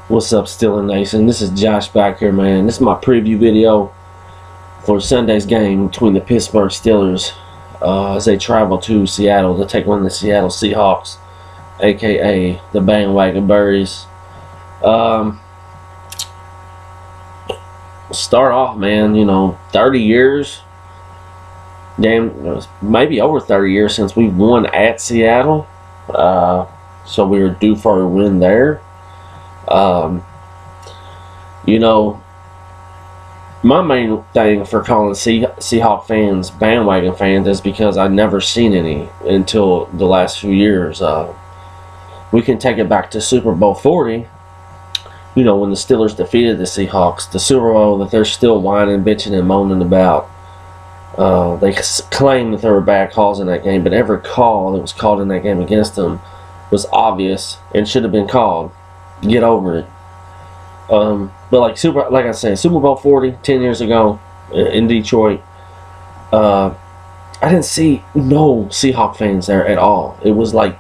What's up, Steeler Nation? This is Josh back here, man. This is my preview video for Sunday's game between the Pittsburgh Steelers as they travel to Seattle to take on the Seattle Seahawks, aka the Bandwagon Birdies. Start off, man. 30 years, damn, maybe over 30 years since we won at Seattle. So we were due for a win there. My main thing for calling Seahawk fans bandwagon fans is because I've never seen any until the last few years. We can take it back to Super Bowl 40, when the Steelers defeated the Seahawks, the Super Bowl that they're still whining, bitching, and moaning about. They claim that there were bad calls in that game, but every call that was called in that game against them was obvious and should have been called. Get over it. But like I said, Super Bowl 40, 10 years ago in Detroit, I didn't see no Seahawk fans there at all. It was like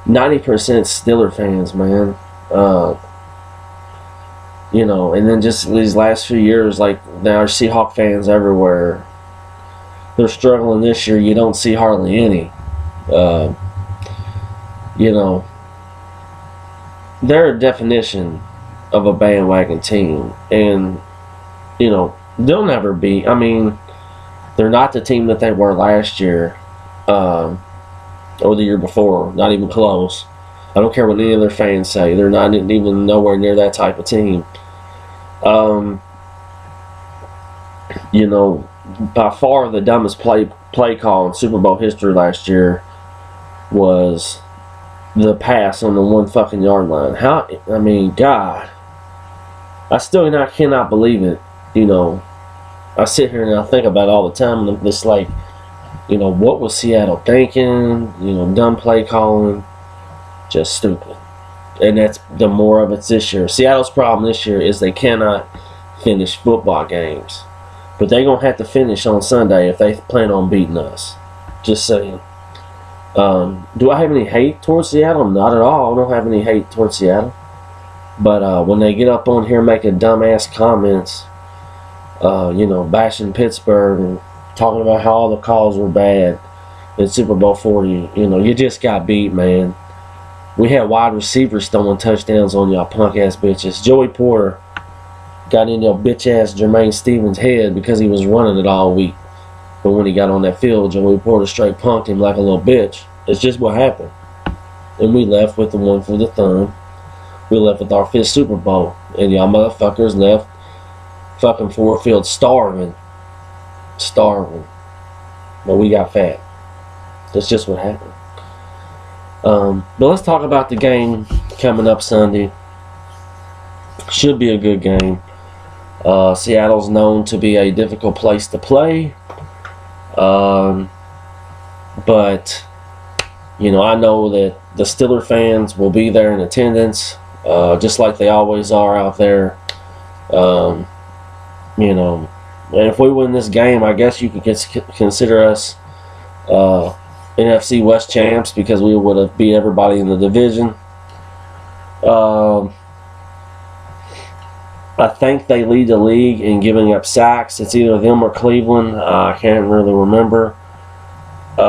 90% Steeler fans, man. And then just these last few years, like, there are Seahawk fans everywhere. They're struggling this year. You don't see hardly any. They're a definition of a bandwagon team, and they'll never be. I mean, they're not the team that they were last year or the year before. Not even close. I don't care what any of their fans say. They're not even nowhere near that type of team. By far the dumbest play call in Super Bowl history last year was the pass on the 1 fucking yard line. God, I still cannot believe it. I sit here and I think about it all the time, and it's like, what was Seattle thinking? Dumb play calling, just stupid. And that's the more of it this year. Seattle's problem this year is they cannot finish football games, but they're gonna have to finish on Sunday if they plan on beating us. Just saying. Do I have any hate towards Seattle? Not at all. I don't have any hate towards Seattle. But when they get up on here making dumbass comments, bashing Pittsburgh and talking about how all the calls were bad in Super Bowl 40, you just got beat, man. We had wide receivers throwing touchdowns on y'all punk-ass bitches. Joey Porter got in your bitch-ass Jermaine Stevens' head because he was running it all week. But when he got on that field, Joey Porter straight punked him like a little bitch. It's just what happened. And we left with the one for the thumb. We left with our 5th Super Bowl. And y'all motherfuckers left fucking Ford Field starving. Starving. But we got fat. That's just what happened. But let's talk about the game coming up Sunday. Should be a good game. Seattle's known to be a difficult place to play. But I know that the Steeler fans will be there in attendance, just like they always are out there. And if we win this game, I guess you could consider us NFC West champs, because we would have beat everybody in the division. I think they lead the league in giving up sacks. It's either them or Cleveland. I can't really remember. They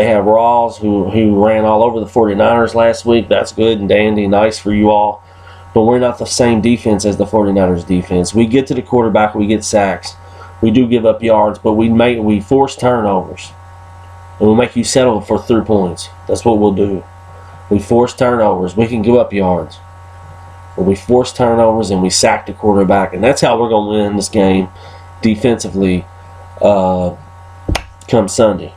have Rawls who ran all over the 49ers last week. That's good and dandy, nice for you all. But we're not the same defense as the 49ers defense. We get to the quarterback, we get sacks. We do give up yards, but we force turnovers. And we'll make you settle for 3 points. That's what we'll do. We force turnovers. We can give up yards. But we force turnovers and we sack the quarterback. And that's how we're going to win this game defensively come Sunday.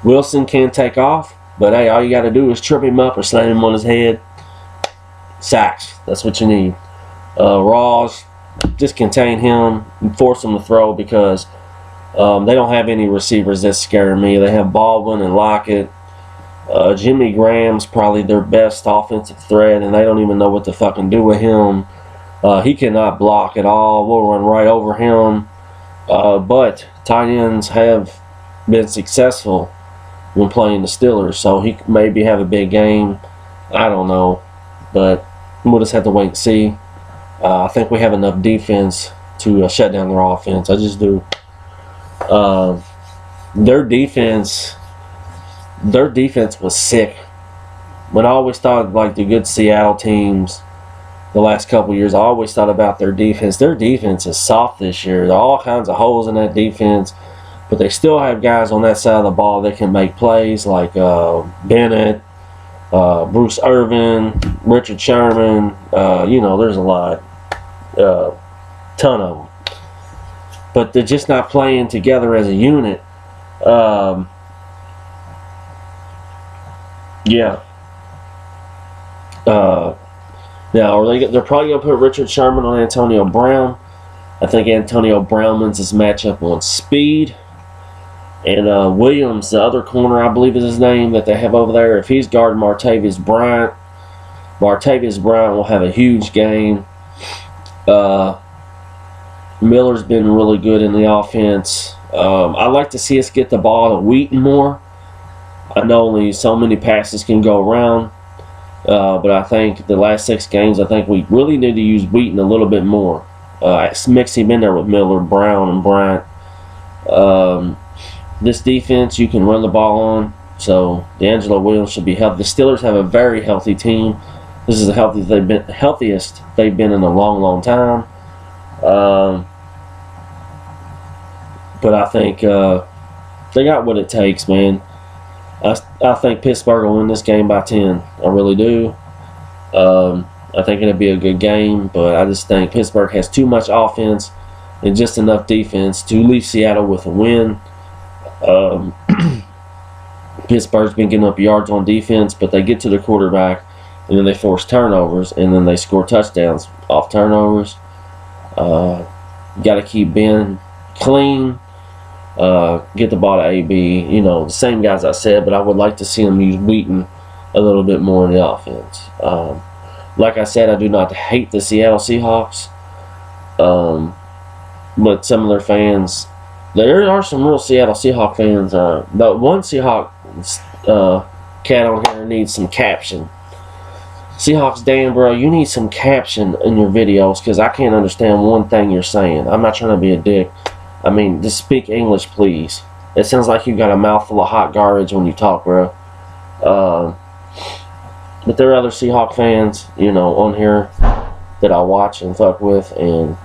Wilson can take off, but hey, all you got to do is trip him up or slam him on his head. Sacks. That's what you need. Rawls, just contain him and force him to throw, because they don't have any receivers that scare me. They have Baldwin and Lockett. Jimmy Graham's probably their best offensive threat, and they don't even know what to fucking do with him. He cannot block at all. We'll run right over him. But tight ends have been successful when playing the Steelers, so he maybe have a big game. I don't know, but we'll just have to wait and see. I think we have enough defense to shut down their offense. I just do. Their defense was sick. When I always thought like the good Seattle teams the last couple years, I always thought about their defense. Their defense is soft this year. There are all kinds of holes in that defense, but they still have guys on that side of the ball that can make plays like Bennett, Bruce Irvin, Richard Sherman. There's a lot, ton of them. But they're just not playing together as a unit. Yeah. Now, they're probably going to put Richard Sherman on Antonio Brown. I think Antonio Brown wins this matchup on speed. And Williams, the other corner, I believe is his name, that they have over there, if he's guarding Martavis Bryant will have a huge game. Miller's been really good in the offense. I'd like to see us get the ball to Wheaton more. I know only so many passes can go around. But I think the last 6 games, I think we really need to use Wheaton a little bit more. Mix him in there with Miller, Brown, and Bryant. This defense, you can run the ball on. So D'Angelo Williams should be healthy. The Steelers have a very healthy team. This is the healthiest they've been in a long, long time. But I think they got what it takes, man. I think Pittsburgh will win this game by 10. I really do. I think it'll be a good game, but I just think Pittsburgh has too much offense and just enough defense to leave Seattle with a win. Pittsburgh's been getting up yards on defense, but they get to the quarterback, and then they force turnovers, and then they score touchdowns off turnovers. Got to keep Ben clean. Get the ball to AB. The same guys I said, but I would like to see them use Wheaton a little bit more in the offense. Like I said, I do not hate the Seattle Seahawks, but some of their fans, there are some real Seattle Seahawks fans. The one Seahawk cat on here needs some caption. Seahawks Dan, bro, you need some caption in your videos because I can't understand one thing you're saying. I'm not trying to be a dick. I mean, just speak English, please. It sounds like you got a mouthful of hot garbage when you talk, bro. But there are other Seahawk fans, on here that I watch and fuck with. And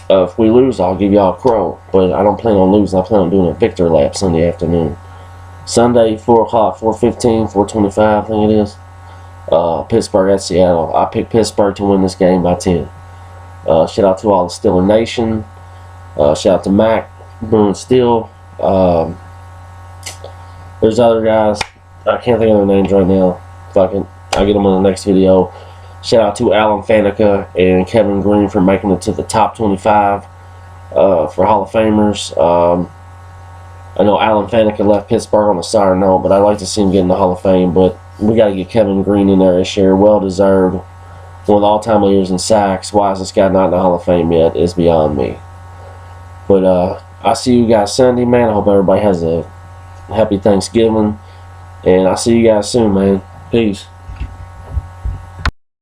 if we lose, I'll give y'all a crow. But I don't plan on losing. I plan on doing a victory lap Sunday afternoon. Sunday, 4 o'clock, 4:15, 4:25, I think it is. Pittsburgh at Seattle. I picked Pittsburgh to win this game by 10. Shout out to all the Steeler Nation. Shout out to Mac, Boone Steel. There's other guys. I can't think of their names right now. Fucking, I'll get them on the next video. Shout out to Alan Faneca and Kevin Green for making it to the top 25 for Hall of Famers. I know Alan Faneca left Pittsburgh on a sour note, but I'd like to see him get in the Hall of Fame. But we got to get Kevin Green in there this year. Well deserved. One of the all-time leaders in sacks. Why is this guy not in the Hall of Fame yet is beyond me. But I'll see you guys Sunday, man. I hope everybody has a happy Thanksgiving. And I'll see you guys soon, man. Peace.